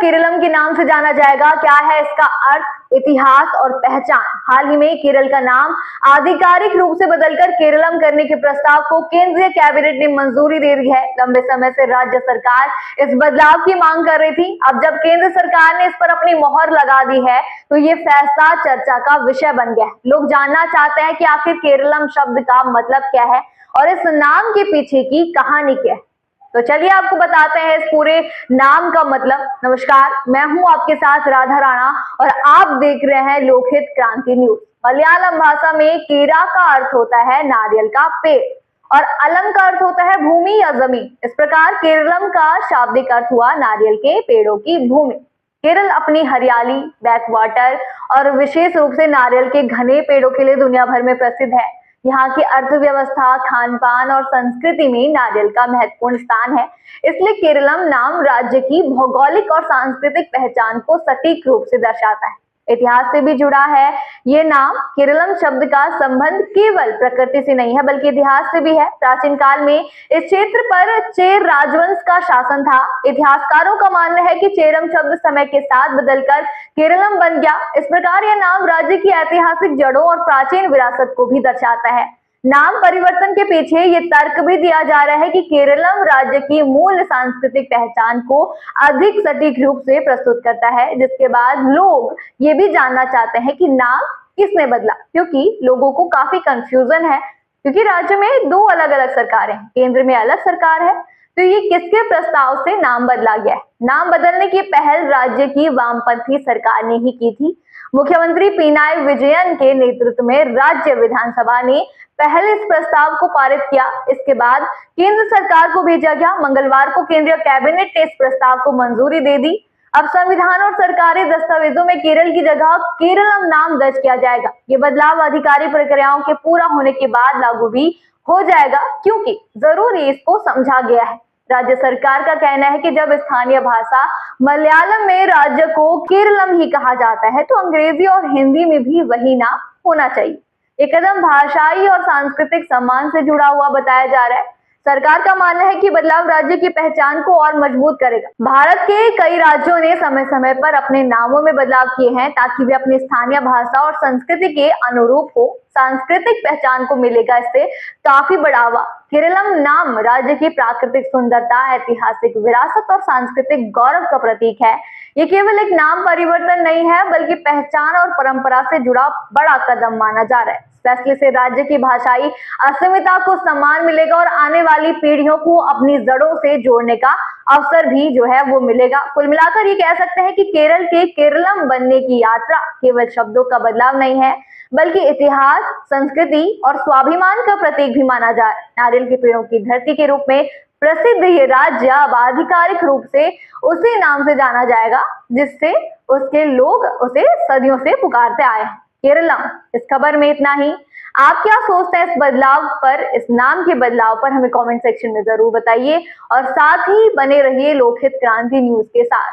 केरलम के नाम से जाना जाएगा। क्या है इसका अर्थ, इतिहास और पहचान? हाल ही में केरल का नाम आधिकारिक रूप से बदलकर केरलम करने के प्रस्ताव को केंद्रीय कैबिनेट ने मंजूरी दे दी है। लंबे समय से राज्य सरकार इस बदलाव की मांग कर रही थी। अब जब केंद्र सरकार ने इस पर अपनी मोहर लगा दी है तो ये फैसला चर्चा का विषय बन गया है। लोग जानना चाहते हैं कि आखिर केरलम शब्द का मतलब क्या है और इस नाम के पीछे की कहानी क्या है। तो चलिए आपको बताते हैं इस पूरे नाम का मतलब। नमस्कार, मैं हूं आपके साथ राधा राणा और आप देख रहे हैं लोकहित क्रांति न्यूज। मलयालम भाषा में केरा का अर्थ होता है नारियल का पेड़ और अलम का अर्थ होता है भूमि या जमीन। इस प्रकार केरलम का शाब्दिक अर्थ हुआ नारियल के पेड़ों की भूमि। केरल अपनी हरियाली, बैकवाटर और विशेष रूप से नारियल के घने पेड़ों के लिए दुनिया भर में प्रसिद्ध है। यहाँ की अर्थव्यवस्था, खान पान और संस्कृति में नारियल का महत्वपूर्ण स्थान है। इसलिए केरलम नाम राज्य की भौगोलिक और सांस्कृतिक पहचान को सटीक रूप से दर्शाता है। इतिहास से भी जुड़ा है ये नाम। केरलम शब्द का संबंध केवल प्रकृति से नहीं है बल्कि इतिहास से भी है। प्राचीन काल में इस क्षेत्र पर चेर राजवंश का शासन था। इतिहासकारों का मानना है कि चेरम शब्द समय के साथ बदलकर केरलम बन गया। इस प्रकार यह नाम राज्य की ऐतिहासिक जड़ों और प्राचीन विरासत को भी दर्शाता है। नाम परिवर्तन के पीछे ये तर्क भी दिया जा रहा है कि केरलम राज्य की मूल सांस्कृतिक पहचान को अधिक सटीक रूप से प्रस्तुत करता है। जिसके बाद लोग ये भी जानना चाहते हैं कि नाम किसने बदला, क्योंकि लोगों को काफी कंफ्यूजन है। क्योंकि राज्य में दो अलग अलग सरकारें हैं, केंद्र में अलग सरकार है, तो ये किसके प्रस्ताव से नाम बदला गया है? नाम बदलने की पहल राज्य की वामपंथी सरकार ने ही की थी। मुख्यमंत्री पिनाई विजयन के नेतृत्व में राज्य विधानसभा ने पहले इस प्रस्ताव को पारित किया। इसके बाद केंद्र सरकार को भेजा गया। मंगलवार को केंद्रीय कैबिनेट ने इस प्रस्ताव को मंजूरी दे दी। अब संविधान और सरकारी दस्तावेजों में केरल की जगह केरलम नाम दर्ज किया जाएगा। ये बदलाव आधिकारिक प्रक्रियाओं के पूरा होने के बाद लागू भी हो जाएगा, क्योंकि जरूरी इसको समझा गया है। राज्य सरकार का कहना है कि जब स्थानीय भाषा मलयालम में राज्य को केरलम ही कहा जाता है तो अंग्रेजी और हिंदी में भी वही नाम होना चाहिए। ये कदम भाषाई और सांस्कृतिक सम्मान से जुड़ा हुआ बताया जा रहा है। सरकार का मानना है कि बदलाव राज्य की पहचान को और मजबूत करेगा। भारत के कई राज्यों ने समय समय पर अपने नामों में बदलाव किए हैं ताकि वे अपनी स्थानीय भाषा और संस्कृति के अनुरूप हो। सांस्कृतिक पहचान को मिलेगा इससे काफी बढ़ावा। केरलम नाम राज्य की प्राकृतिक सुंदरता, ऐतिहासिक विरासत और सांस्कृतिक गौरव का प्रतीक है। ये केवल एक नाम परिवर्तन नहीं है बल्कि पहचान और परंपरा से जुड़ा बड़ा कदम माना जा रहा है। फैसले से राज्य की भाषाई अस्मिता को सम्मान मिलेगा और आने वाली पीढ़ियों को अपनी जड़ों से जोड़ने का अवसर भी जो है वो मिलेगा। कुल मिलाकर ये कह सकते हैं कि केरल के केरलम बनने की यात्रा केवल शब्दों का बदलाव नहीं है बल्कि इतिहास, संस्कृति और स्वाभिमान का प्रतीक भी माना जा रहा है। नारियल के पेड़ों की धरती के रूप में प्रसिद्ध ये राज्य अब आधिकारिक रूप से उसी नाम से जाना जाएगा जिससे उसके लोग उसे सदियों से पुकारते आए हैं, केरलम। इस खबर में इतना ही। आप क्या सोचते हैं इस बदलाव पर, इस नाम के बदलाव पर? हमें कमेंट सेक्शन में जरूर बताइए और साथ ही बने रहिए लोकहित क्रांति न्यूज के साथ।